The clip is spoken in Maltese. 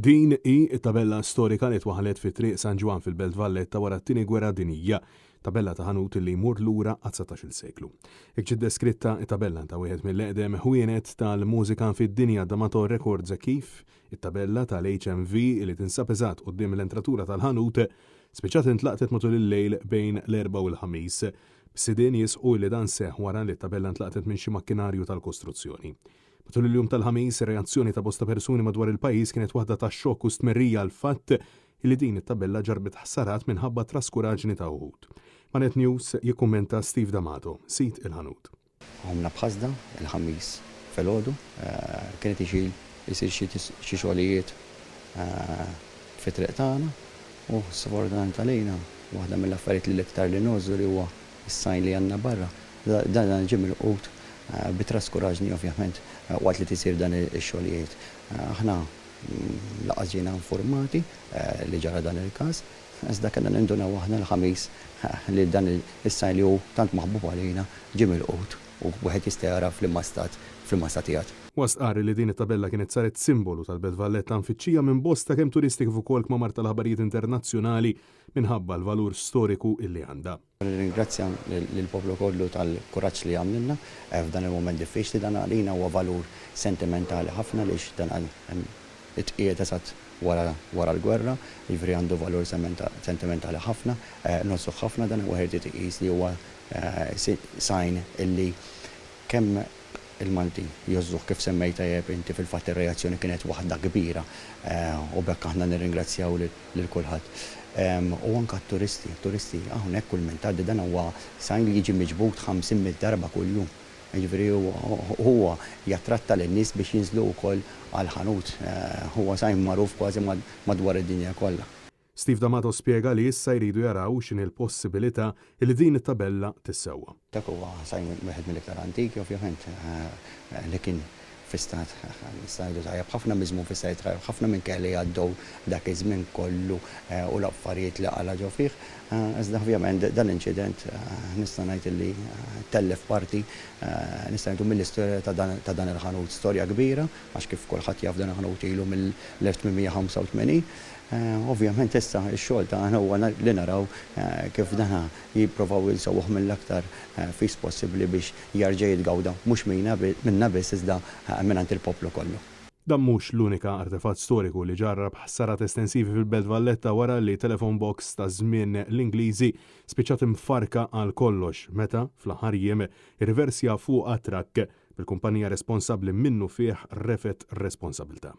Din hi tabella storika li twaħlet fi triq San Ġwan fil-Belt Valletta wara t-tieni gwerra dinjija, tabella ta' ħanut li jmur lura għal 19 seklu. Hekk ġiet deskritta tabella ta' wieħed mill-eqdem ħwienet tal-mużika fid-dinja D'Amato Records kif it-tabella tal-HMV li tinsab eżatt quddiem l-entratura tal-ħanut spiċċat intlaqtet matul il-lejl bejn l-Erbgħa u l-Ħamis. B'sidien jisqu li dan seħħ wara li t-tabella intlaqtet minn xi makkinarju tal-kostruzzjoni. Matul il-jum tal-ħamis, reazzjoni ta' bosta persuni madwar il-pajjiż kienet waħda ta' xokk u stmerrija għal fatt li din it-tabella ġarbet ħsarat minħabba traskuraġni ta' uħud. Manet News jikkummenta Steve D'Amato, sit il-ħanut. Għomna bħazda il-ħamis fil-ħodu, kienet jisir xi xogħlijiet fit-triq tagħna u sfortunat għalina waħda mill-affarijiet li l-iktar li nożu li huwa s-sajn li għandna barra. Dan ġim il-qut bit-traskuraġni ovvjament waqt li tisir dan ix-xogħlijiet. Aħna laqas ġejna informati li ġara dan il-każ, iżda kellna nindunaw aħna l-ħamis li dan is-sajn li hu tant maħbub għalina ġie milqut u wieħed jista' jara fl-immastatijat. Wast qari li din it-tabella kienet saret simbolu tal-Belt Valletta mfittxija minn bosta kemm turisti kif ukoll kmamar tal-ħabarijiet internazzjonali minħabba l-valur storiku illi għandha. Ringrazzja lill-poplu kollu tal-kuraġġ li għamlilna f'dan il-moment diffiċli, dan għalina huwa valur sentimentali ħafna lix dan it-qiegħed eżatt wara l-gwerra, jiġifieri għandu valur sentimentali ħafna, nossuh ħafna dan wieħed iqis li huwa sajn illi kemm il-Malti jozzuh kif semmejta jeb inti fil-fatt ir-reazzjoni kienet waħda kbira u bekk aħna nirringrazzjaw lil kulħadd. U anke turisti hawnhekk kull min tgħaddi dan huwa sajn li jiġi miġbud 50 darba kuljum. Jiġifieri huwa jattratta lin-nies biex jinżlu wkoll għall-ħanut. Huwa sajn magħruf kważi madwar id-dinja kollha. Steve D'Amato spjega li issa jridu jaraw x'inhi l-possibilità li din it-tabella tissewwa. Dak huwa sajn wieħed mill-iktar antiki ovvjament li kien fis-stat sajdu tajjeb ħafna miżmu fis-sajt tajjeb ħafna minn kelli għaddew dak iż-żmien kollu u l-affarijiet li qala ġew fih. Iżda ovvjament dan l-inċident nista' ngħid li tellef parti nista' ngħidu mill-istorja ta' dan il-ħanut, storja kbira għax kif kulħadd jaf dan il-ħanut ilu mill-1885. Ovvjament issa x-xogħol tagħna huwa li naraw kif dan jippruvaw jilsewwuh mill-aktar fis possibbli biex jerġa' jitgawda mhux minna biss iżda mingħand il-poplu kollu. Dan mhux l-unika artefatt storiku li ġarrab ħsarat estensivi fil-Belt Valletta wara li telephone box ta' żmien l-Ingliżi spiċċat imfarka għal kollox meta fl-aħħar jiem irreversja fuq trakk bil-kumpanija responsabbli minnu fih refet responsabilità.